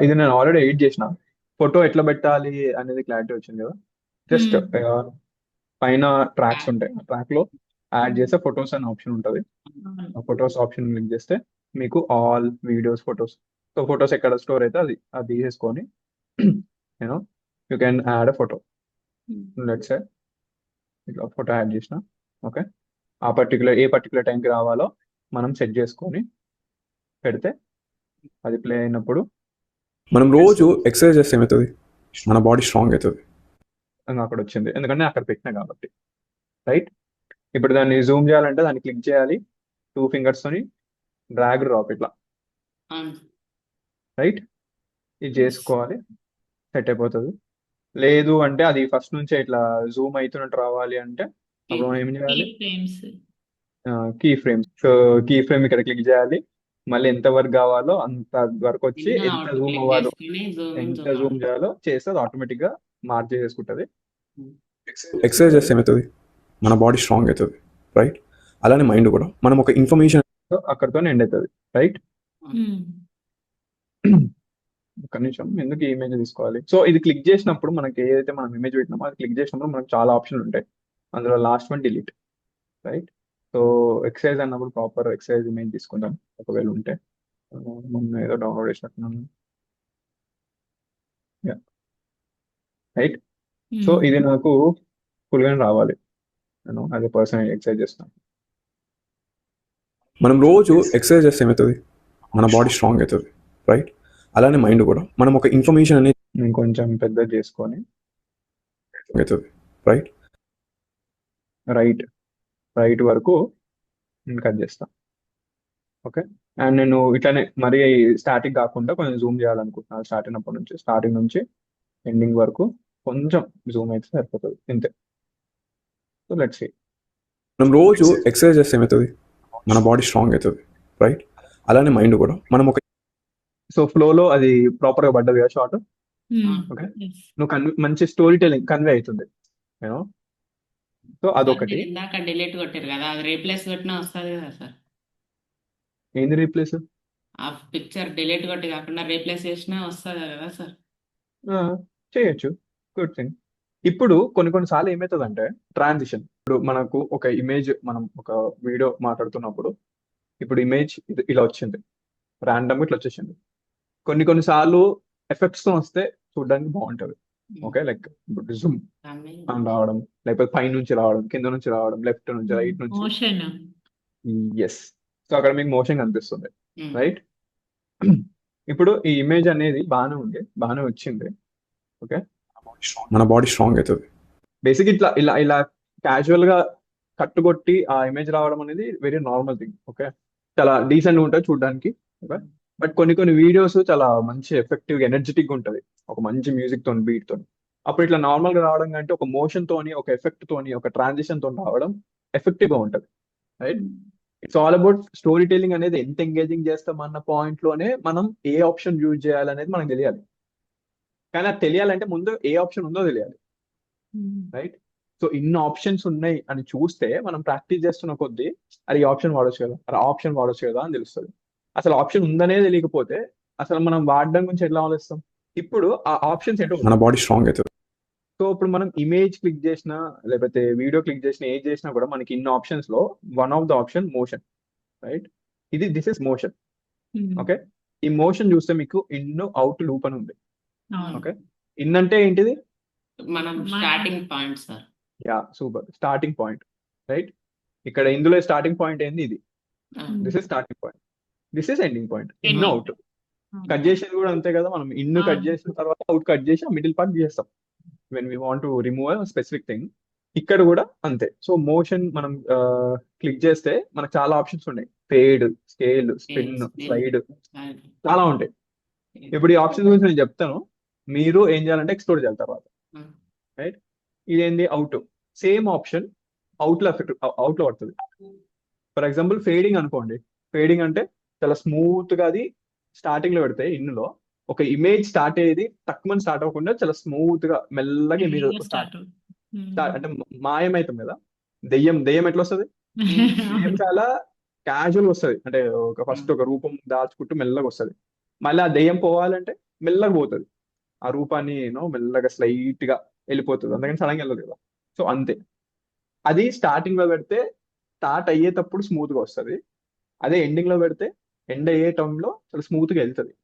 ఇది నేను already edit చేసిన. ఫోటో ఎట్లా పెట్టాలి అనేది క్లారిటీ వచ్చింది కదా. జస్ట్ పైన ట్రాక్స్ ఉంటాయి, ఆ ట్రాక్ లో యాడ్ చేస్తే ఫొటోస్ అనే ఆప్షన్ ఉంటుంది. ఆ ఫొటోస్ ఆప్షన్ క్లిక్ చేస్తే మీకు all videos, photos. So photos ఎక్కడ స్టోర్ అయితే అది తీసేసుకొని you know you can add a photo. Let's ఇట్లా ఫోటో యాడ్ చేసిన. ఓకే, ఏ పర్టికులర్ టైంకి రావాలో మనం సెట్ చేసుకొని పెడితే అది ప్లే అయినప్పుడు మనం రోజు ఎక్సర్సైజ్ చేస్తే ఏమవుతుంది, మన బాడీ స్ట్రాంగ్ అవుతుంది. ఇంకా అక్కడ వచ్చింది, ఎందుకంటే అక్కడ పెట్టినా కాబట్టి. రైట్, ఇప్పుడు దాన్ని జూమ్ చేయాలంటే దాన్ని క్లిక్ చేయాలి 2 ఫింగర్స్ తోని, డ్రాగ్ డ్రాప్ ఇట్లా. రైట్, ఇది చేసుకోవాలి, సెట్ అయిపోతుంది. లేదు అంటే అది ఫస్ట్ నుంచే ఇట్లా జూమ్ అవుతున్నట్టు రావాలి అంటే అప్పుడు మనం ఏం చేయాలి, key frames. So key frame ఇక్కడ క్లిక్ చేయాలి, మళ్ళీ ఎంత వరకు కావాలో అంత వరకు వచ్చి ఎంత జూమ్ అవ్వాలో, ఎంత జూమ్ చేయాలో చేస్తే అది ఆటోమేటిక్ గా మార్క్ చేసుకుంటది. ఎక్సర్సైజ్ చేస్తే ఏమవుతుంది, మన బాడీ స్ట్రాంగ్ అవుతుంది. రైట్, అలానే మైండ్ కూడా. మనం ఒక ఇన్ఫర్మేషన్ సో అక్కడితో ఎండ్ అవుతుంది. రైట్, ఒక్క నిమిషం, ఎందుకు ఈ ఇమేజ్ తీసుకోవాలి. సో ఇది క్లిక్ చేసినప్పుడు మనకి ఏదైతే మనం ఇమేజ్ పెట్టినామో అది క్లిక్ చేసినప్పుడు మనకు చాలా ఆప్షన్లు ఉంటాయి. అందులో last one delete. Right, so exercise అన్నప్పుడు ప్రాపర్ ఎక్సర్సైజ్ ఇమేజ్ తీసుకుంటాం ఒకవేళ ఉంటే. మొన్న ఏదో డౌన్లోడ్ చేసినట్టున్నాను. రైట్, సో ఇది నాకు ఫుల్ గా రావాలి, నేను అదే పర్సన్ ఎక్సర్సైజ్ చేస్తాను. మనం రోజు ఎక్సర్సైజ్ చేస్తే ఏమవుతుంది, మన బాడీ స్ట్రాంగ్ అవుతుంది. రైట్, అలానే మైండ్ కూడా. మనం ఒక ఇన్ఫర్మేషన్ అనేది నేను కొంచెం పెద్ద చేసుకొని అవుతుంది. రైట్, రైట్ రైట్ వరకు నేను కట్ చేస్తాను. ఓకే, అండ్ నేను ఇట్లానే మరీ స్టాటిక్ కాకుండా కొంచెం జూమ్ చేయాలనుకుంటున్నాను. స్టార్టింగ్ నుంచి ఎండింగ్ వరకు కొంచెం జూమ్ అయితే సరిపోతుంది, ఇంతే. So let's see. మనం రోజు ఎక్సర్సైజ్ చేస్తే ఏమవుతుంది, మన బాడీ స్ట్రాంగ్ అవుతుంది. రైట్, అలానే మైండ్ కూడా. మనం ఒక సో ఫ్లోలో అది ప్రాపర్ గా పడ్డది కదా షార్ట్. ఓకే, నువ్వు మంచి స్టోరీ టెలింగ్ కన్వే అవుతుంది, యూనో. సో అదొకటి. ఇందాక డిలీట్ కొట్టారు కదా, అది రీప్లేస్ కొట్టినా వస్తుంది కదా సార్. ఏంది రీప్లేస్? ఆ పిక్చర్ డిలీట్ కొట్టి కాకుండా రీప్లేస్ చేసినా వస్తుంది కదా సార్. చేయొచ్చు, గుడ్ థింగ్. ఇప్పుడు కొన్ని సార్లు ఏమవుతుందంటే ట్రాన్సిషన్. ఇప్పుడు మనకు ఒక ఇమేజ్, మనం ఒక వీడియో మాట్లాడుతున్నప్పుడు ఇప్పుడు ఇమేజ్ ఇలా వచ్చింది, ర్యాండమ్ ఇట్లా వచ్చేసింది. కొన్ని సార్లు ఎఫెక్ట్స్ తో వస్తే చూడడానికి బాగుంటది. ఓకే, లైక్ ఇప్పుడు జూమ్ అని రావడం, లేకపోతే పై నుంచి రావడం, కింద నుంచి రావడం, లెఫ్ట్ నుంచి, రైట్ నుంచి. ఎస్, సో అక్కడ మీకు మోషన్ కనిపిస్తుంది. రైట్, ఇప్పుడు ఈ ఇమేజ్ అనేది బాగానే వచ్చింది. ఓకే, మన బాడీ స్ట్రాంగ్ అవుతుంది. బేసిక్ ఇట్లా ఇలా ఇలా క్యాజువల్ గా కట్టుకొట్టి ఆ ఇమేజ్ రావడం అనేది వెరీ నార్మల్ థింగ్. ఓకే, చాలా డీసెంట్ గా ఉంటుంది చూడడానికి. ఓకే, బట్ కొన్ని వీడియోస్ చాలా మంచి ఎఫెక్టివ్ గా ఎనర్జెటిక్ గా ఉంటది, ఒక మంచి మ్యూజిక్ తోని, బీట్ తోని. అప్పుడు ఇట్లా నార్మల్ గా రావడం కంటే ఒక మోషన్ తోని, ఒక ఎఫెక్ట్ తోని, ఒక ట్రాన్సిషన్ తోని రావడం ఎఫెక్టివ్ గా ఉంటది. Right, it's all about story telling అనేది ఎంత ఎంగేజింగ్ చేస్తాం అన్న పాయింట్ లోనే మనం ఏ ఆప్షన్ యూజ్ చేయాలనేది మనకు తెలియాలి. కానీ అది తెలియాలంటే ముందు ఏ ఆప్షన్ ఉందో తెలియాలి. రైట్, సో ఇన్ని ఆప్షన్స్ ఉన్నాయి అని చూస్తే మనం ప్రాక్టీస్ చేస్తున్న కొద్దీ అది ఆప్షన్ వాడొచ్చు కదా అని తెలుస్తుంది. అసలు ఆప్షన్ ఉందనే తెలియకపోతే అసలు మనం వాడడం గురించి ఎట్లా ఆలోచిస్తాం. ఇప్పుడు ఆ ఆప్షన్స్ ఏంటో మన బాడీ స్ట్రాంగ్ అవుతుంది. సో ఇప్పుడు మనం ఇమేజ్ క్లిక్ చేసినా, లేకపోతే వీడియో క్లిక్ చేసినా, ఏది చేసినా కూడా మనకి ఇన్ని ఆప్షన్స్ లో one of the option motion. Right, this is motion. Okay, ఈ మోషన్ చూస్తే మీకు ఇన్ అవుట్ లూప్ అని ఉంది. ఓకే, ఇన్ అంటే ఏంటిది, మనం starting point sir. Yeah, super, starting point. Right, ఇక్కడ ఇందులో స్టార్టింగ్ పాయింట్ ఏంది, ఇది. This is starting point, this is ending point. In out cut చేసేది కూడా అంతే కదా. మనం ఇన్ కట్ చేసిన తర్వాత అవుట్ కట్ చేసి ఆ మిడిల్ పార్ట్ చేస్తాం when we want to remove a specific thing. ఇక్కడ కూడా అంతే. సో మోషన్ మనం క్లిక్ చేస్తే మనకు చాలా ఆప్షన్స్ ఉన్నాయి, ఫేడ్, స్కేల్, స్పిన్, స్లైడ్, చాలా ఉంటాయి. ఇప్పుడు ఈ ఆప్షన్ గురించి నేను చెప్తాను, మీరు ఏం చేయాలంటే ఎక్స్ప్లోర్ చేయాలి తర్వాత. రైట్, ఇదేంది అవుట్, సేమ్ ఆప్షన్ అవుట్ లో పడుతుంది. ఫర్ ఎగ్జాంపుల్ ఫేడింగ్ అనుకోండి. ఫేడింగ్ అంటే చాలా స్మూత్ గా అది స్టార్టింగ్ లో పెడితే ఇన్లో ఒక ఇమేజ్ స్టార్ట్ అయ్యేది తక్కువ స్టార్ట్ అవ్వకుండా చాలా స్మూత్ గా మెల్లగా మీరు స్టార్ట్ అంటే మాయమవుతాం కదా. దెయ్యం ఎట్లా వస్తుంది, దెయ్యం చాలా క్యాజువల్ వస్తుంది, అంటే ఫస్ట్ ఒక రూపం దాచుకుంటూ మెల్లగా వస్తుంది. మళ్ళీ ఆ దెయ్యం పోవాలంటే మెల్లగా పోతుంది. ఆ రూపాన్ని మెల్లగా స్లైట్ గా వెళ్ళిపోతుంది, అందుకని సడన్ గా వెళ్ళదు కదా. సో అంతే. అది స్టార్టింగ్ లో పెడితే స్టార్ట్ అయ్యేటప్పుడు స్మూత్ గా వస్తుంది. అదే ఎండింగ్ లో పెడితే ఎండ్ అయ్యే టైంలో చాలా స్మూత్ గా వెళ్తుంది.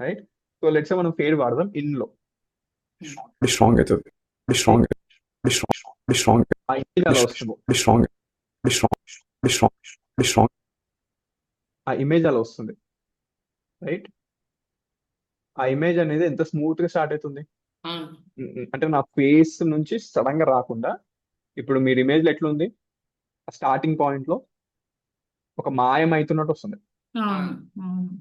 రైట్. సో లెట్స్ మనం ఫేడ్ వాడదాం ఇన్ లో. బాడీ స్ట్రాంగ్ అవుతుంది. Body strong body strong body strong ఆ ఇమేజ్ అలా వస్తుంది. Body strong body strong body strong body strong ఆ ఇమేజ్ అలా వస్తుంది. రైట్. ఆ ఇమేజ్ అనేది ఎంత స్మూత్ గా స్టార్ట్ అవుతుంది. అవును. అంటే నా ఫేస్ నుంచి సడన్ గా రాకుండా, ఇప్పుడు మీరు ఇమేజ్ లో ఎట్లుంది, స్టార్టింగ్ పాయింట్ లో ఒక మాయం అవుతున్నట్టు వస్తుంది. అవును. అవును.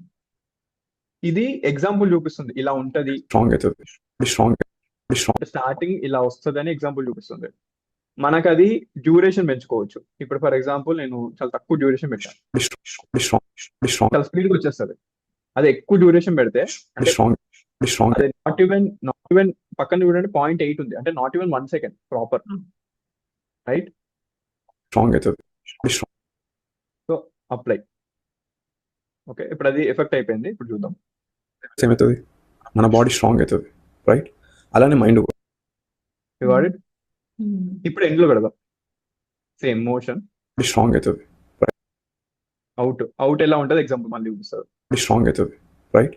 ఇది ఎగ్జాంపుల్ చూపిస్తుంది, ఇలా ఉంటది, స్ట్రాంగ్ అవుతుంది. Body strong body strong starting ఇలా వస్తుంది అని ఎగ్జాంపుల్ చూపిస్తుంది. మనకు అది డ్యూరేషన్ పెంచుకోవచ్చు. ఇప్పుడు ఫర్ ఎగ్జాంపుల్ నేను చాలా తక్కువ డ్యూరేషన్ పెట్టాను, బాడీ స్ట్రాంగ్ బాడీ స్ట్రాంగ్ చాలా స్పీడ్ గా వచ్చేస్తుంది. అదే ఎక్కువ డ్యూరేషన్ పెడితే, బాడీ అంటే స్ట్రాంగ్ బాడీ స్ట్రాంగ్ అదే నాట్ ఈవెన్ పక్కన చూడండి 0.8 ఉంది, అంటే not even 1 second proper. Right. Strong అవుతుంది. Body strong so apply. Okay, ఇప్పుడు అది ఎఫెక్ట్ అయిపోయింది. ఇప్పుడు చూద్దాం. ఏమవుతుంది, మన బాడీ స్ట్రాంగ్ అవుతుంది. రైట్. అలానే మైండ్ కూడా. రివార్డెడ్. ఇప్పుడు ఎండ్ లో పెడదాం. Same motion. బాడీ స్ట్రాంగ్ అవుతుంది. అవుట్ ఎలా ఉంటుంది ఎగ్జాంపుల్ మళ్ళీ చూపిస్తారు. బాడీ స్ట్రాంగ్ అవుతుంది. రైట్.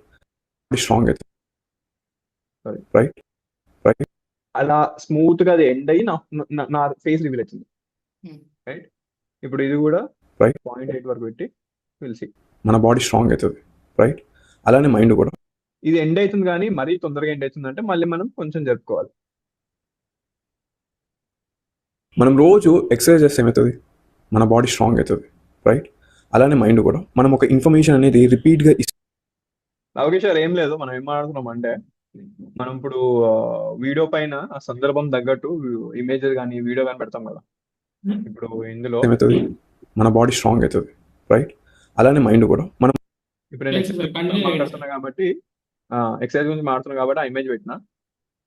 బాడీ స్ట్రాంగ్ అవుతుంది. Sorry. రైట్ రైట్ అలా స్మూత్ గా అది ఎండ్ అయ్యి నా ఫేస్ రివీల్ అవుతుంది. Hmm. రైట్. ఇప్పుడు ఇది కూడా Right. 0.8 వరకు పెట్టి పిలిచి, మన బాడీ స్ట్రాంగ్ అవుతుంది. రైట్. అలానే మైండ్ కూడా. ఇది ఎండ్ అవుతుంది, కానీ మరీ తొందరగా ఎండ్ అవుతుంది అంటే మళ్ళీ మనం కొంచెం జరుపుకోవాలి. మనం రోజు ఎక్సర్సైజ్ చేస్తే ఏమవుతుంది, మన బాడీ స్ట్రాంగ్ అవుతుంది. రైట్. అలానే మైండ్ కూడా. మనం ఒక ఇన్ఫర్మేషన్ అనేది రిపీట్గా లవకేష్ గారు, ఏం లేదు, మనం ఏం మాట్లాడుతున్నాం అంటే, మనం ఇప్పుడు వీడియో పైన ఆ సందర్భం తగ్గట్టు ఇమేజ్ కానీ వీడియో కానీ పెడతాం కదా. ఇప్పుడు ఇందులో ఏమవుతుంది, మన బాడీ స్ట్రాంగ్ అవుతుంది. రైట్. అలానే మైండ్ కూడా. మనం ఇప్పుడు నేను Yes, ఎక్సర్సైజ్ sir. Continue మాట్లాడుతున్నా కాబట్టి, ఎక్సర్సైజ్ గురించి మాట్లాడుతున్నా కాబట్టి ఆ ఇమేజ్ పెట్టిన.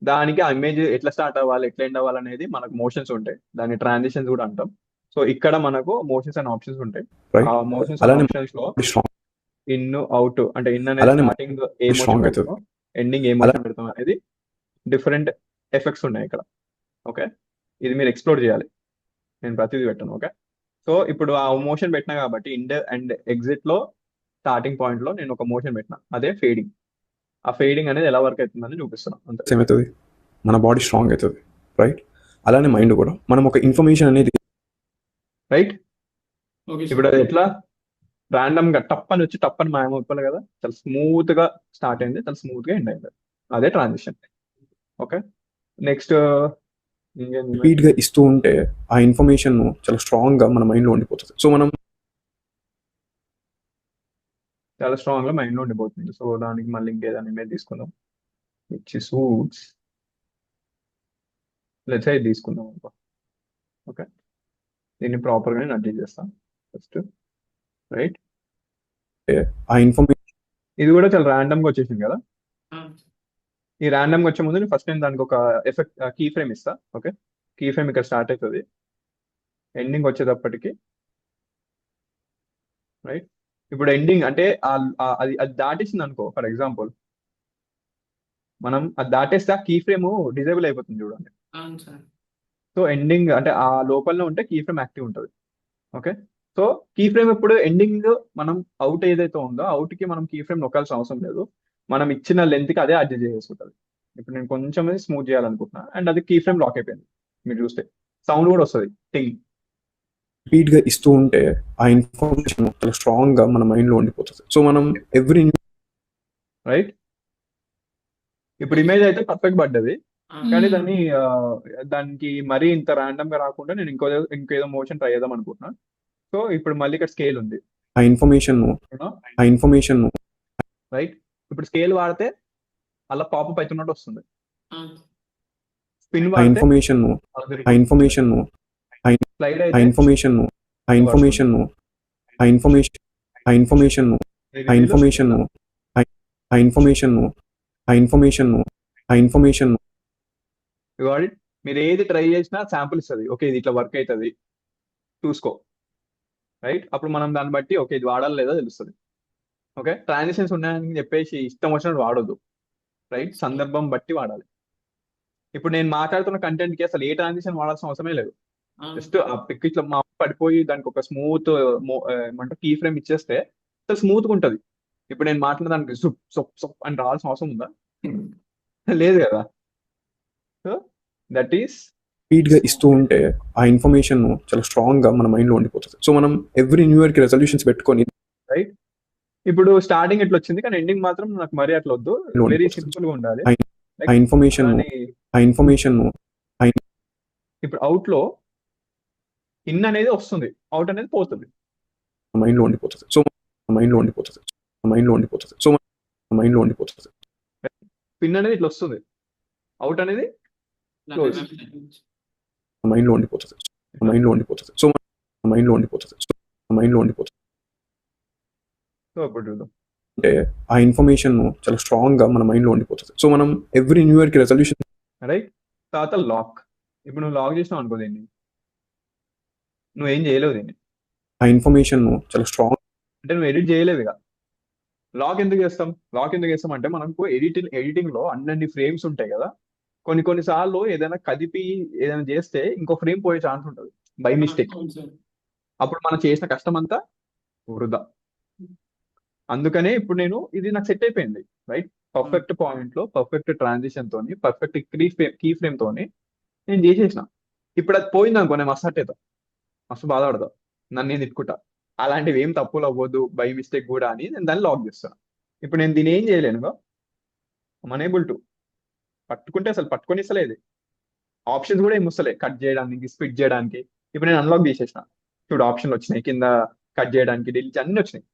దానికి ఆ ఇమేజ్ ఎట్లా స్టార్ట్ అవ్వాలి, ఎట్లా ఎండ్ అవ్వాలి అనేది మనకు మోషన్స్ ఉంటాయి, దాన్ని ట్రాన్సిషన్స్ కూడా అంటాం. సో ఇక్కడ మనకు మోషన్స్ అండ్ ఆప్షన్స్ ఉంటాయి. రైట్. ఆ మోషన్స్ అండ్ అలానే ఆప్షన్స్ లో బాడీ స్ట్రాంగ్ ఇన్, అవుట్, అంటే ఇన్ అనేది అలానే స్టార్టింగ్ ఏ మోషన్ strong పెడతాం, ఎండింగ్ ఏ మోషన్ పెడతాం అనేది డిఫరెంట్ ఎఫెక్ట్స్ ఉన్నాయి ఇక్కడ. ఓకే, ఇది మీరు ఎక్స్ప్లోర్ చేయాలి, నేను ప్రతిదీ పెట్టాను. ఓకే. సో ఇప్పుడు ఆ మోషన్ పెట్టినా కాబట్టి ఇండ్ అండ్ ఎగ్జిట్ లో స్టార్టింగ్ పాయింట్ లో నేను ఒక మోషన్ పెట్టినా, అదే ఫేడింగ్. ఆ ఫేడింగ్ అనేది ఎలా వర్క్ అవుతుందని చూపిస్తున్నాను అంతే. ఏమవుతుంది, మన బాడీ స్ట్రాంగ్ అవుతుంది. రైట్. అలానే మైండ్ కూడా. మనం ఒక ఇన్ఫర్మేషన్ అనేది రైట్. Okay, sir. ఇప్పుడు అది ఎట్లా ర్యాండమ్ గా టప్పని వచ్చి టప్పని మాయమైపోవాలి కదా, చాలా స్మూత్ గా స్టార్ట్ అయింది, చాలా స్మూత్ గా ఎండ్ అయింది. అదే ట్రాన్సిషన్. ఓకే. నెక్స్ట్ ఇంకేం రిపీట్గా ఇస్తూ ఉంటే ఆ ఇన్ఫర్మేషన్ చాలా స్ట్రాంగ్గా మన మైండ్లో ఉండిపోతుంది. సో మనం చాలా స్ట్రాంగ్ గా మైండ్ లో ఉండిపోతుంది. సో దానికి మళ్ళీ ఇంకేదాన్ని ఇమేజ్ తీసుకుందాం, విచ్ సూట్స్. లెట్స్ ఇది తీసుకుందాం అనుకో. ఓకే, దీన్ని ప్రాపర్ గా నేను అడ్జస్ట్ చేస్తాను ఫస్ట్. రైట్. ఆ ఇన్ఫర్మేషన్ ఇది కూడా చాలా ర్యాండమ్ గా వచ్చేసింది కదా. Ah, ఈ ర్యాండమ్ గా వచ్చే ముందు నేను ఫస్ట్ నేను దానికి ఒక ఎఫెక్ట్ కీ ఫ్రేమ్ ఇస్తా. ఓకే, కీ ఫ్రేమ్ ఇక్కడ స్టార్ట్ అవుతుంది, ఎండింగ్ వచ్చేటప్పటికి. రైట్. ఇప్పుడు ఎండింగ్ అంటే అది అది దాటేసింది అనుకో, ఫర్ ఎగ్జాంపుల్ మనం అది దాటేస్తే ఆ కీ ఫ్రేమ్ డిజేబుల్ అయిపోతుంది చూడండి. అవును సార్. సో ఎండింగ్ అంటే ఆ లోపలనే ఉంటే కీ ఫ్రేమ్ యాక్టివ్ ఉంటుంది. ఓకే. సో కీ ఫ్రేమ్ ఇప్పుడు ఎండింగ్ మనం అవుట్ ఏదైతే ఉందో అవుట్ కి మనం కీ ఫ్రేమ్ నొక్కాల్సిన అవసరం లేదు, మనం ఇచ్చిన లెంత్ కి అదే అడ్జస్ట్ చేసుకుంటుంది. ఇప్పుడు నేను కొంచెం స్మూత్ చేయాలనుకుంటున్నా అండ్ అది కీ ఫ్రేమ్ లాక్ అయిపోయింది. మీరు చూస్తే సౌండ్ కూడా వస్తుంది, టింగ్. రిపీట్గా ఇస్తూ ఉంటే ఆ ఇన్ఫర్మేషన్ చాలా స్ట్రాంగ్గా మన మైండ్లో ఉండిపోతుంది. సో మనం ఎవ్రీ రైట్. ఇప్పుడు ఇమేజ్ అయితే పర్ఫెక్ట్ పడ్డది, Ah, కానీ దానికి మరీ ఇంత ర్యాండమ్ గా రాకుండా నేను ఇంకేదో మోషన్ ట్రై చేద్దాం అనుకుంటున్నా. సో ఇప్పుడు మళ్ళీ ఇక్కడ స్కేల్ ఉంది, ఆ ఇన్ఫర్మేషన్ రైట్. ఇప్పుడు స్కేల్ వాడితే అలా పాపప్ అవుతున్నట్టు వస్తుంది. ah, స్పిన్ ఆ వాడితే ఇన్ఫర్మేషన్ స్లైడ్ ఆ అయితే ఇన్ఫర్మేషన్ ఆ ఇన్ఫర్మేషన్ ఆ ఇన్ఫర్మేషన్ ఆ ఇన్ఫర్మేషన్ ఆ ఇన్ఫర్మేషన్ ఆ ఇన్ఫర్మేషన్ ఆ ఇన్ఫర్మేషన్ ఆ ఇన్ఫర్మేషన్ మీరు ఏది ట్రై చేసినా శాంపుల్ ఇస్తుంది, ఓకే ఇది ఇట్లా వర్క్ అవుతుంది చూసుకో. రైట్. అప్పుడు మనం దాన్ని బట్టి ఓకే ఇది వాడాలి లేదా తెలుస్తుంది. ఓకే. ట్రాన్సిషన్స్ ఉన్నాయని చెప్పేసి ఇష్టం వచ్చినట్టు వాడొద్దు. రైట్? సందర్భం బట్టి వాడాలి. ఇప్పుడు నేను మాట్లాడుతున్న కంటెంట్ కి అసలు ఏ ట్రాన్సిషన్ వాడాల్సిన అవసరమే లేదు. అవును జస్ట్ ఆ పిక్ ఇట్లా మా పడిపోయి దానికి ఒక స్మూత్ ఏమంటారు కీ ఫ్రేమ్ ఇచ్చేస్తే అసలు స్మూత్ గా ఉంటది. ఇప్పుడు నేను మాట్లాడడానికి సుప్ సొప్ సొప్ అని రావాల్సిన అవసరం ఉందా? లేదు కదా. సో దట్ ఈస్ స్పీడ్గా ఇస్తూ ఉంటే ఆ ఇన్ఫర్మేషన్ చాలా స్ట్రాంగ్గా మన మైండ్లో ఉండిపోతుంది. సో మనం ఎవ్రీ న్యూ ఇయర్కి రెజల్యూషన్స్ పెట్టుకొని రైట్. ఇప్పుడు స్టార్టింగ్ ఎట్లా వచ్చింది కానీ ఎండింగ్ మాత్రం నాకు మరీ అట్లా వద్దు. వెరీ సింపుల్ గా ఉండాలి. ఆ ఇన్ఫర్మేషన్ ఇప్పుడు అవుట్ లో ఇన్ అనేది వస్తుంది, అవుట్ అనేది పోతుంది. మైండ్లో ఉండిపోతుంది. సో మైండ్లో ఉండిపోతుంది. మైండ్లో ఉండిపోతుంది. సో మైండ్లో ఉండిపోతుంది. పిన్ అనేది ఇట్లా వస్తుంది, అవుట్ అనేది క్లోజ్. మైండ్లో ఉండిపోతుంది. మైండ్లో ఉండిపోతుంది. సో మైండ్లో ఉండిపోతుంది. మైండ్లో ఉండిపోతుంది. సో అప్పుడు చూద్దాం. అంటే ఆ ఇన్ఫర్మేషన్ చాలా స్ట్రాంగ్గా మన మైండ్లో ఉండిపోతుంది. సో మనం ఎవ్రీ న్యూ ఇయర్కి రెజల్యూషన్ రైట్. తర్వాత లాక్. ఇప్పుడు నువ్వు లాక్ చేసినావు అనుకో దీన్ని, నువ్వేం చేయలేవు దీన్ని. ఆ ఇన్ఫర్మేషన్ చాలా స్ట్రాంగ్ అంటే నువ్వు ఎడిట్ చేయలేవు ఇక. లాక్ ఎందుకు చేస్తాం? లాక్ ఎందుకు చేస్తాం అంటే మనకు ఎడిటింగ్ లో అన్ని ఫ్రేమ్స్ ఉంటాయి కదా. కొన్ని సార్లు ఏదైనా కదిపి ఏదైనా చేస్తే ఇంకో ఫ్రేమ్ పోయే ఛాన్స్ ఉంటుంది బై మిస్టేక్. అప్పుడు మనం చేసిన కష్టం అంతా వృధా. అందుకనే ఇప్పుడు నేను ఇది నాకు సెట్ అయిపోయింది. రైట్. పర్ఫెక్ట్ పాయింట్ లో పర్ఫెక్ట్ ట్రాన్సిషన్ తోని పర్ఫెక్ట్ కీ ఫ్రేమ్ తోని నేను చేసేసిన. ఇప్పుడు అది పోయింది అనుకో నేను మస్తు అవుతా, మస్తు బాధపడతా, నన్ను నేను తిట్టుకుంటా. అలాంటివి ఏం తప్పులు అవ్వద్దు బై మిస్టేక్ కూడా అని నేను దాన్ని లాక్ చేస్తాను. ఇప్పుడు నేను దీన్ని ఏం చేయలేనుగా, అనేబుల్ టు పట్టుకుంటే అసలు పట్టుకొని ఇస్తలేదు. ఆప్షన్స్ కూడా ఏం వస్తలే కట్ చేయడానికి, స్ప్లిట్ చేయడానికి. ఇప్పుడు నేను అన్లాక్ చేసేసిన చూడు, ఆప్షన్లు వచ్చినాయి కింద, కట్ చేయడానికి, డిలీట్ అన్ని వచ్చినాయి.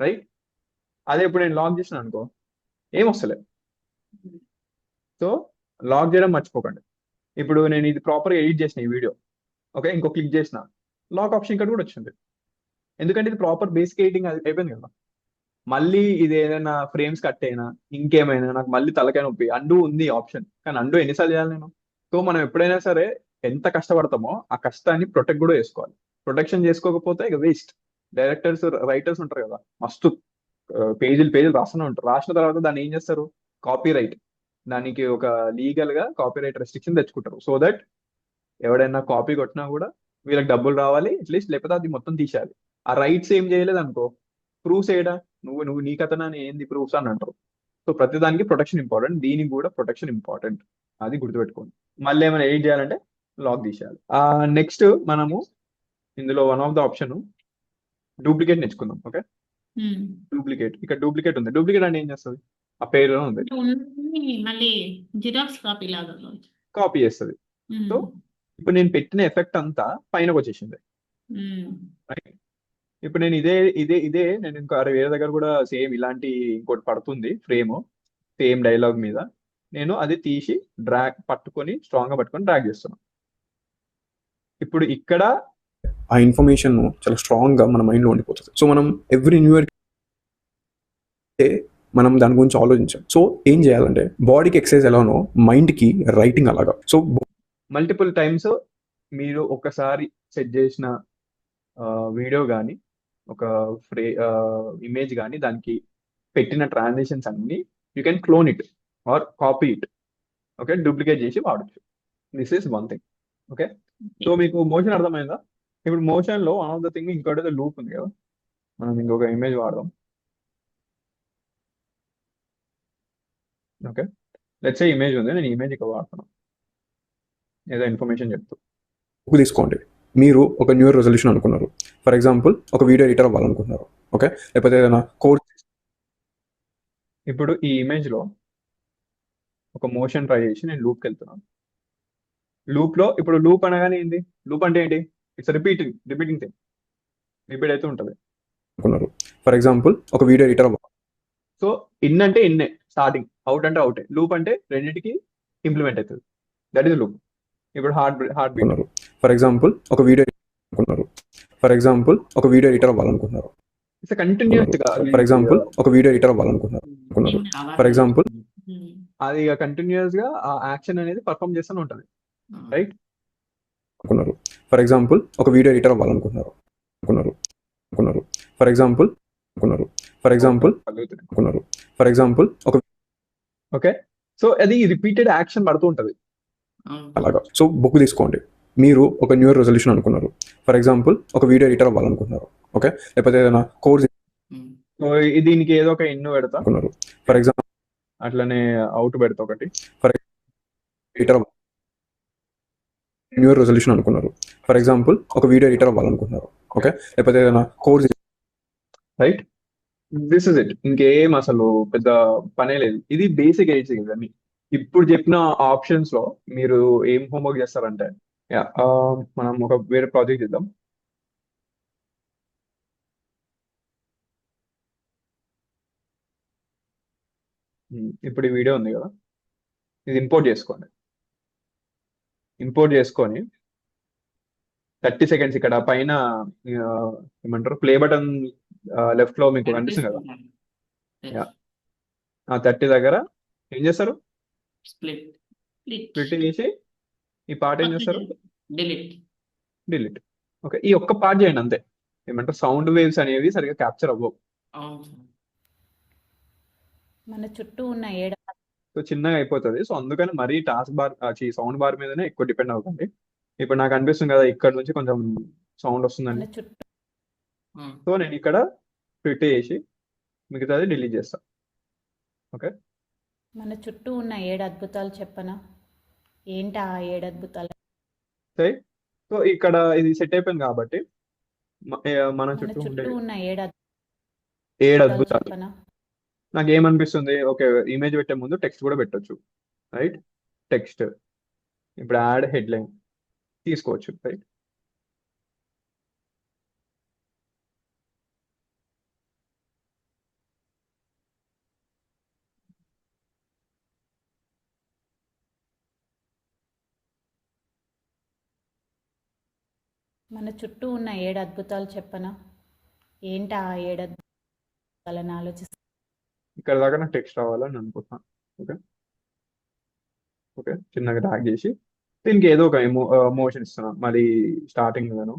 రైట్. అదే ఇప్పుడు నేను లాక్ చేసిన అనుకో ఏం వస్తలేదు. సో లాక్ చేయడం మర్చిపోకండి. ఇప్పుడు నేను ఇది ప్రాపర్గా ఎడిట్ చేసిన ఈ వీడియో, ఓకే, ఇంకో క్లిక్ చేసిన లాక్ ఆప్షన్ ఇక్కడ కూడా వచ్చింది. ఎందుకంటే ఇది ప్రాపర్ బేసిక్ ఎడిటింగ్ అయిపోయింది కదా. మళ్ళీ ఇది ఏదైనా ఫ్రేమ్స్ కట్ అయినా ఇంకేమైనా నాకు మళ్ళీ తలకాయ నొప్పి. అండు ఉంది ఆప్షన్, కానీ అండు ఎన్నిసార్లు చేయాలి నేను? సో మనం ఎప్పుడైనా సరే ఎంత కష్టపడతామో ఆ కష్టాన్ని ప్రొటెక్ట్ కూడా చేసుకోవాలి. ప్రొటెక్షన్ చేసుకోకపోతే ఇక వేస్ట్. డైరెక్టర్స్, రైటర్స్ ఉంటారు కదా, మస్తు పేజీలు రాస్తూనే ఉంటారు. రాసిన తర్వాత దాన్ని ఏం చేస్తారు? కాపీ రైట్, దానికి ఒక లీగల్ గా కాపీ రైట్ రెస్ట్రిక్షన్ తెచ్చుకుంటారు. సో దట్ ఎవడైనా కాపీ కొట్టినా కూడా వీళ్ళకి డబ్బులు రావాలి అట్లీస్ట్, లేకపోతే అది మొత్తం తీసేయాలి. ఆ రైట్స్ ఏం చేయలేదు అనుకో, ప్రూఫ్స్ ఏడా, నువ్వు నీ కథనాన్ని ఏంది ప్రూఫ్స్ అని అంటారు. సో ప్రతిదానికి ప్రొటెక్షన్ ఇంపార్టెంట్, దీనికి కూడా ప్రొటెక్షన్ ఇంపార్టెంట్. అది గుర్తుపెట్టుకోండి. మళ్ళీ ఏమైనా ఎడిట్ చేయాలంటే లాక్ తీసేయాలి. నెక్స్ట్ మనము ఇందులో one of the option duplicate నేర్చుకుందాం. Okay, duplicate. ఇక్కడ డూప్లికేట్ ఉంది. డూప్లికేట్ అంటే ఏం చేస్తుంది? ఆ పేరులో ఉంది, మళ్ళీ జిరాక్స్ కాపీ లాగా. కాపీ చేస్తుంది. సో ఇప్పుడు నేను పెట్టిన ఎఫెక్ట్ అంతా పైనకి వచ్చేసింది. రైట్. ఇప్పుడు నేను ఇదే నేను ఇంకా వేరే దగ్గర కూడా సేమ్ ఇలాంటి ఇంకోటి పడుతుంది ఫ్రేమ్, సేమ్ డైలాగ్ మీద. నేను అది తీసి పట్టుకొని స్ట్రాంగ్ గా పట్టుకొని డ్రాగ్ చేస్తున్నాను. ఇప్పుడు ఇక్కడ ఆ ఇన్ఫర్మేషన్ చాలా స్ట్రాంగ్గా మన మైండ్లో ఉండిపోతుంది. సో మనం ఎవ్రీ న్యూ ఇయర్ మనం దాని గురించి ఆలోచించాం. సో ఏం చేయాలంటే బాడీకి ఎక్సర్సైజ్ ఎలానో మైండ్కి రైటింగ్ అలాగా. సో మల్టిపుల్ టైమ్స్ మీరు ఒకసారి సెట్ చేసిన వీడియో కానీ ఒక ఇమేజ్ కానీ దానికి పెట్టిన ట్రాన్సిషన్స్ అన్ని you can clone it or copy it. Okay, duplicate చేసి వాడచ్చు. This is one thing. Okay, so మీకు మోషన్ అర్థమైందా? ఇప్పుడు మోషన్ లో వన్ ఆఫ్ ద థింగ్ ఇంకోటి లూప్ ఉంది కదా, మనం ఇంకొక ఇమేజ్ వాడదాం. ఓకే, లెట్స్ సే ఇమేజ్ ఉంది, నేను ఇమేజ్ ఇక్కడ వాడుతున్నాను, ఏదో ఇన్ఫర్మేషన్ చెప్తూ. తీసుకోండి. మీరు ఒక న్యూ ఇయర్ రెజల్యూషన్ అనుకున్నారు. ఫర్ ఎగ్జాంపుల్ ఒక వీడియో ఎడిటర్ అవ్వాలనుకుంటున్నారు. ఓకే, లేకపోతే ఏదైనా కోర్స్. ఇప్పుడు ఈ ఇమేజ్ లో ఒక మోషన్ ట్రై చేసి నేను లూప్కి వెళ్తున్నాను. లూప్ లో ఇప్పుడు లూప్ అనగానే ఏంటి? లూప్ అంటే ఏంటి? ఇట్స్ రిపీటింగ్ థింగ్, రిపీట్ అవుతూ ఉంటుంది. అనుకున్నారు. ఫర్ ఎగ్జాంపుల్ ఒక వీడియో ఎడిటర్ సో ఇన్ అంటే ఇన్నే స్టార్టింగ్, అవుట్ అంటే అవుటే. లూప్ అంటే రెండింటికి ఇంప్లిమెంట్ అవుతుంది. That is loop. ఇప్పుడు హార్ట్ బీట్. ఫర్ ఎగ్జాంపుల్ ఒక వీడియో అనుకున్నారు. ఫర్ ఎగ్జాంపుల్ ఒక వీడియో ఎడిటర్ అవ్వాలనుకుంటున్నారు. ఇట్స్ కంటిన్యూస్ గా. ఫర్ ఎగ్జాంపుల్ ఒక వీడియో ఎడిటర్ అవ్వాలనుకుంటున్నారు. ఫర్ ఎగ్జాంపుల్ అది కంటిన్యూస్ గా ఆ యాక్షన్ అనేది పర్ఫామ్ చేస్తూనే ఉంటుంది. రైట్. అనుకున్నారు. ఫర్ ఎగ్జాంపుల్ ఒక వీడియో ఎడిటర్ అవ్వాలనుకుంటున్నారు. ఫర్ ఎగ్జాంపుల్ ఒక ఓకే, సో అది రిపీటెడ్ యాక్షన్ పడుతూ ఉంటుంది. అవును. అలాగా. సో బుక్ తీసుకోండి. మీరు ఒక న్యూ ఇయర్ రెజల్యూషన్ అనుకున్నారు. ఫర్ ఎగ్జాంపుల్ ఒక వీడియో ఎడిటర్ అవ్వాలనుకుంటున్నారు. ఓకే, లేకపోతే ఏదైనా కోర్స్ ఉమ్. సో దీనికి ఏదో ఒక ఇన్ను పెడతా, అనుకున్నారు. ఫర్ ఎగ్జాంపుల్ అట్లనే అవుట్ పెడతా ఒకటి. ఎడిటర్ న్యూ ఇయర్ రెజల్యూషన్ అనుకున్నారు. ఫర్ ఎగ్జాంపుల్ ఒక వీడియో ఎడిటర్ అవ్వాలనుకుంటున్నారు. ఓకే, లేకపోతే ఏదైనా course right, this is it. ఇంకేం అసలు పెద్ద పనే లేదు. ఇది బేసిక్ ఎడిటింగ్ ఇవన్నీ. ఇప్పుడు చెప్పిన ఆప్షన్స్ లో మీరు ఏం హోంవర్క్ చేస్తారంటే, మనం ఒక వేరే ప్రాజెక్ట్ చేద్దాం. ఇప్పుడు ఈ వీడియో ఉంది కదా, ఇది ఇంపోర్ట్ చేసుకోండి. ఇంపోర్ట్ చేసుకొని 30 సెకండ్స్ ఇక్కడ పైన ఏమంటారు ప్లే బటన్ లెఫ్ట్ లో మీకు కనిపిస్తుంది కదా, కనిపిస్తుంది. ఆ 30 దగ్గర ఏం చేస్తారు, స్ప్లిట్ స్ప్లిట్ చేసి ఈ పార్ట్ ఏం చేస్తారు, డిలీట్. డిలీట్. ఓకే, ఈ ఒక్క పార్ట్ చేయండి అంతే. ఏమంటారు సౌండ్ వేవ్స్ అనేవి సరిగా క్యాప్చర్ అవ్వవు. అవును సార్. మన చుట్టూ ఉన్న సో చిన్నగా అయిపోతుంది. సో అందుకని మరీ టాస్క్ బార్ సౌండ్ బార్ మీదనే ఎక్కువ డిపెండ్ అవ్వకండి. ఇప్పుడు నాకు అనిపిస్తుంది కదా ఇక్కడ నుంచి కొంచెం సౌండ్ వస్తుందండి, మన చుట్టూ ఉమ్. సో నేను ఇక్కడ స్ప్లిట్ చేసి మిగతాది డిలీట్ చేస్తాను. ఓకే, మన చుట్టూ ఉన్న 7 అద్భుతాలు చెప్పనా? ఏంటా ఆ 7 అద్భుతాలు? సరే. సో ఇక్కడ ఇది సెట్ అయిపోయింది కాబట్టి మన మన చుట్టూ ఉండే చుట్టూ ఉన్న 7 7 అద్భుతాలు అద్భుతాలు. చెప్పనా? నాకు ఏమనిపిస్తుంది, ఓకే ఇమేజ్ పెట్టే ముందు టెక్స్ట్ కూడా పెట్టొచ్చు. రైట్, టెక్స్ట్ ఇప్పుడు యాడ్ హెడ్లైన్ తీసుకోవచ్చు. రైట్, మన చుట్టూ ఉన్న 7 అద్భుతాలు చెప్పనా? ఏంటా ఆ 7 అద్భుతాలని ఆలోచిస్తా. ఇక్కడ దాకా నాకు టెక్స్ట్ రావాలని అనుకుంటున్నాను. ఓకే, ఓకే చిన్నగా డ్రాగ్ చేసి దీనికి ఏదో ఒక మోషన్ ఇస్తున్నాను. మళ్ళీ స్టార్టింగ్ గాను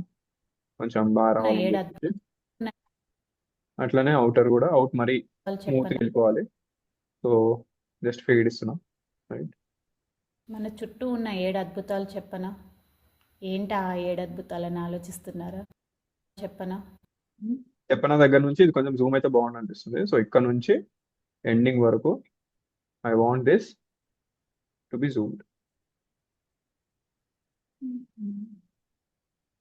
కొంచెం బాగా ఉన్న 7 రావాలి. అట్లనే అవుటర్ కూడా అవుట్ మరీ అద్భుతాలు స్మూత్ చెప్పనా? వెళ్ళిపోవాలి. సో జస్ట్ ఫీడ్ ఇస్తున్నాం. రైట్, మన చుట్టూ ఉన్న 7 అద్భుతాలు చెప్పనా? ఏంటా ఆ 7 అద్భుతాలని ఆలోచిస్తున్నారా? చెప్పనా? చెప్పిన దగ్గర నుంచి ఇది కొంచెం జూమ్ అయితే బాగుంది అనిపిస్తుంది. సో ఇక్కడ నుంచి ఎండింగ్ వరకు I want this to be zoomed.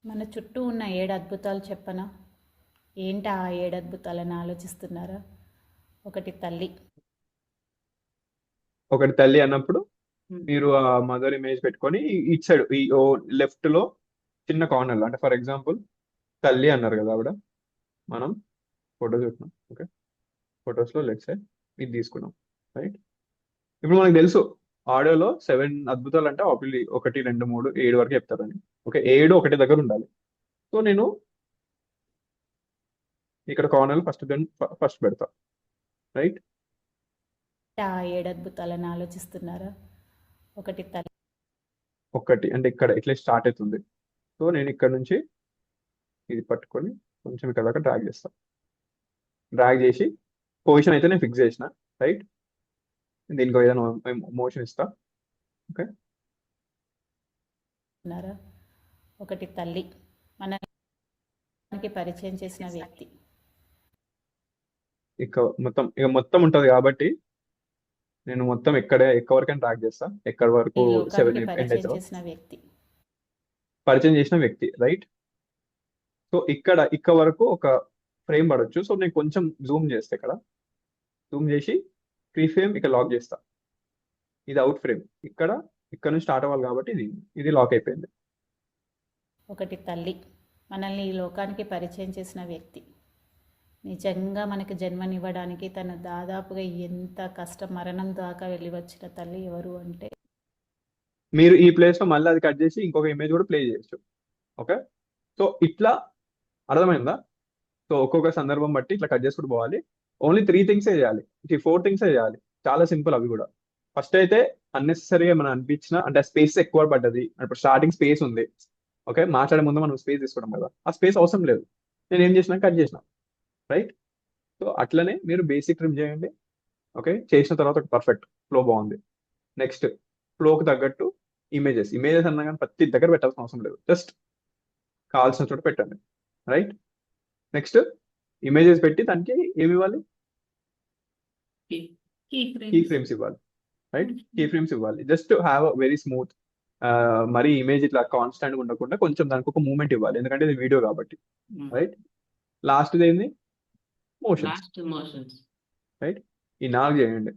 మన చుట్టూ ఉన్న 7 అద్భుతాలు చెప్పనా? ఏంటా ఆ 7 అద్భుతాలని ఆలోచిస్తున్నారా? ఒకటి తల్లి. ఒకటి తల్లి అన్నప్పుడు మీరు ఆ మదర్ ఇమేజ్ పెట్టుకొని ఇట్ సైడ్ ఈ లెఫ్ట్ లో చిన్న కార్నర్ లో, అంటే ఫర్ ఎగ్జాంపుల్ తల్లి అన్నారు కదా ఆవిడ, మనం ఫోటో చూస్తున్నాం. ఓకే, ఫొటోస్ లో లెఫ్ట్ సైడ్ ఇది తీసుకున్నాం. రైట్, ఇప్పుడు మనకు తెలుసు ఆడియోలో 7 అద్భుతాలు అంటే ఆబ్వియస్లీ 1 2 3 7 వరకు చెప్తారని. ఓకే, 7 ఒకటి దగ్గర ఉండాలి. సో నేను ఇక్కడ కార్నర్ ఫస్ట్ పెడతా. రైట్, ఆ 7 అద్భుతాలని ఆలోచిస్తున్నారా? ఒకటి తల్లి. ఒకటి అంటే ఇక్కడ ఇట్లా స్టార్ట్ అవుతుంది. సో నేను ఇక్కడ నుంచి ఇది పట్టుకొని కొంచెం ఇక్కడ దాకా డ్రాగ్ చేస్తా. డ్రాగ్ చేసి పొజిషన్ అయితే నేను ఫిక్స్ చేసిన. రైట్, దీనికి ఏదైనా మోషన్ ఇస్తా. ఓకే, ఉన్నారా? ఒకటి తల్లి, మనకి పరిచయం చేసిన వ్యక్తి. ఇక మొత్తం ఉంటది కాబట్టి నేను మొత్తం ఎక్కడ వరకైనా డ్రాగ్ చేస్తా. ఎక్కడి వరకు ఈ 7 లోకానికి ఎండ్ పరిచయం అవుతుందో చేసిన వ్యక్తి. పరిచయం చేసిన వ్యక్తి. రైట్, సో ఇక్కడ వరకు ఒక ఫ్రేమ్ పడవచ్చు. సో నేను కొంచెం జూమ్ చేస్తే ఇక్కడ జూమ్ చేసి ప్రీ ఫ్రేమ్ ఇక్కడ లాక్ చేస్తా. ఇది అవుట్ ఫ్రేమ్. ఇక్కడ నుంచి స్టార్ట్ అవ్వాలి కాబట్టి ఇది లాక్ అయిపోయింది. ఒకటి తల్లి, మనల్ని ఈ లోకానికి పరిచయం చేసిన వ్యక్తి. నిజంగా మనకి జన్మనివ్వడానికి తను దాదాపుగా ఎంత కష్టం, మరణం దాకా వెళ్ళి వచ్చిన తల్లి ఎవరు అంటే మీరు ఈ ప్లేస్ లో మళ్ళీ అది కట్ చేసి ఇంకొక ఇమేజ్ కూడా ప్లే చేయొచ్చు. ఓకే, సో ఇట్లా అర్థమైందా? సో ఒక్కొక్క సందర్భం బట్టి ఇట్లా కట్ చేసుకుంటూ పోవాలి. ఓన్లీ 3 థింగ్స్ చేయాలి, 4 థింగ్స్ చేయాలి. చాలా సింపుల్ అవి కూడా. ఫస్ట్ అయితే అన్నెసెసరీగా మనం అనిపించిన అంటే స్పేస్ ఎక్కువ పడ్డది. ఇప్పుడు స్టార్టింగ్ స్పేస్ ఉంది. ఓకే, మాట్లాడే ముందు మనం స్పేస్ తీసుకోవడం కదా, ఆ స్పేస్ అవసరం లేదు. నేను ఏం చేసిన కట్ చేసిన. రైట్, సో అట్లనే మీరు బేసిక్ ట్రిమ్ చేయండి. ఓకే, చేసిన తర్వాత ఒక పర్ఫెక్ట్ ఫ్లో బాగుంది. నెక్స్ట్ ఫ్లోకి తగ్గట్టు ఇమేజెస్ అన్నా కానీ ప్రతి దగ్గర పెట్టాల్సిన అవసరం లేదు, జస్ట్ కావాల్సిన చోట పెట్టండి. రైట్, నెక్స్ట్ ఇమేజెస్ పెట్టి దానికి ఏమి ఇవ్వాలి, కీ కీ ఫ్రేమ్స్. ఫ్రేమ్స్ ఇవ్వాలి. రైట్, కీ ఫ్రేమ్స్ ఇవ్వాలి. Just have a very smooth, మరి ఇమేజ్ ఇట్లా కాన్స్టాంట్ గా ఉండకుండా కొంచెం దానికి ఒక మూమెంట్ ఇవ్వాలి, ఎందుకంటే ఇది వీడియో కాబట్టి. రైట్, లాస్ట్ ఏంది, మోషన్స్. Last motions. రైట్, ఈ 4 చేయండి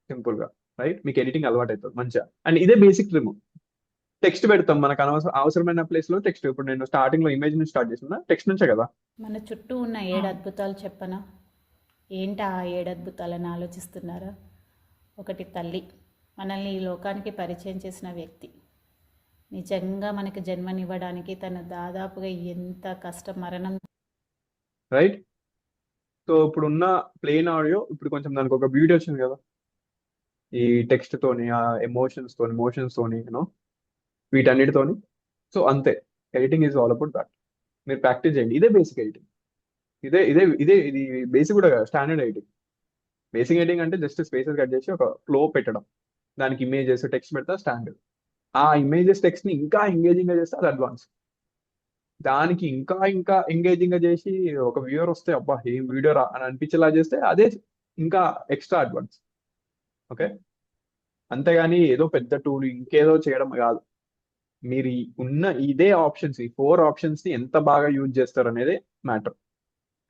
సింపుల్ గా. రైట్, మీకు ఎడిటింగ్ అలవాటు అవుతుంది మంచిగా. అండ్ ఇదే బేసిక్ ట్రిమ్. టెక్స్ట్ పెడతాం మనకు అవసరమైన ప్లేస్ లో టెక్స్ట్. ఇప్పుడు నేను స్టార్టింగ్ లో ఇమేజ్ నుంచి స్టార్ట్ చేసిన టెక్స్ట్ నుంచే కదా. మన చుట్టూ ఉన్న 7 అద్భుతాలు చెప్పనా? ఏంటా ఆ 7 అద్భుతాలని ఆలోచిస్తున్నారా? ఒకటి తల్లి, మనల్ని ఈ లోకానికి పరిచయం చేసిన వ్యక్తి. నిజంగా మనకి జన్మనివ్వడానికి తను దాదాపుగా ఎంత కష్టం, మరణం. రైట్, సో ఇప్పుడున్న ప్లెయిన్ ఆడియో ఇప్పుడు కొంచెం దానికి ఒక బ్యూటీ వచ్చింది కదా, ఈ టెక్స్ట్ తోని, ఆ మోషన్స్ తోని యూనో వీటన్నిటితోని. సో అంతే, editing is all about that. మీరు ప్రాక్టీస్ చేయండి, ఇదే బేసిక్ ఎడిటింగ్. ఇది బేసిక్ కూడా స్టాండర్డ్ ఎడిటింగ్. బేసిక్ ఎడిటింగ్ అంటే జస్ట్ స్పేసెస్ కట్ చేసి ఒక ఫ్లో పెట్టడం, దానికి ఇమేజెస్ టెక్స్ట్ పెడతా స్టాండర్డ్. ఆ ఇమేజెస్ టెక్స్ట్ ని ఇంకా ఎంగేజింగ్ గా చేస్తే అది అడ్వాన్స్. దానికి ఇంకా ఇంకా ఎంగేజింగ్ గా చేసి ఒక వ్యూవర్ వస్తే అబ్బా ఏం వీడియో రా అని అనిపించేలా చేస్తే అదే ఇంకా ఎక్స్ట్రా అడ్వాన్స్. ఓకే, అంతేగాని ఏదో పెద్ద టూల్ ఇంకేదో చేయడం కాదు. మీరు ఉన్న ఇదే ఆప్షన్స్, ఈ 4 ఆప్షన్స్ ని ఎంత బాగా యూజ్ చేస్తారు అనేది మ్యాటర్.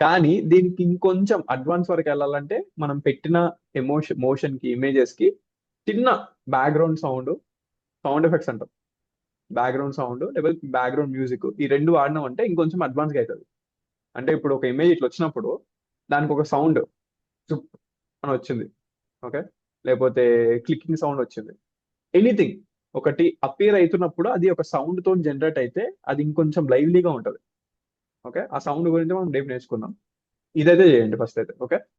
కానీ దీనికి ఇంకొంచెం అడ్వాన్స్ వరకు వెళ్ళాలంటే మనం పెట్టిన మోషన్ కి ఇమేజెస్ కి చిన్న బ్యాక్గ్రౌండ్ సౌండ్ ఎఫెక్ట్స్ అంటాం, బ్యాక్గ్రౌండ్ సౌండ్ లేకపోతే బ్యాక్గ్రౌండ్ మ్యూజిక్, ఈ 2 వాడినాం అంటే ఇంకొంచెం అడ్వాన్స్ గా అవుతుంది. అంటే ఇప్పుడు ఒక ఇమేజ్ ఇట్లా వచ్చినప్పుడు దానికి ఒక సౌండ్ చుప్ అని వచ్చింది, ఓకే, లేకపోతే క్లికింగ్ సౌండ్ వచ్చింది, ఎనీథింగ్ ఒకటి అపియర్ అవుతున్నప్పుడు అది ఒక సౌండ్ తో జనరేట్ అయితే అది ఇంకొంచెం లైవ్లీగా ఉంటుంది. ఓకే, ఆ సౌండ్ గురించి మనం రేపు నేర్చుకుందాం. ఇదైతే చేయండి ఫస్ట్ అయితే. ఓకే.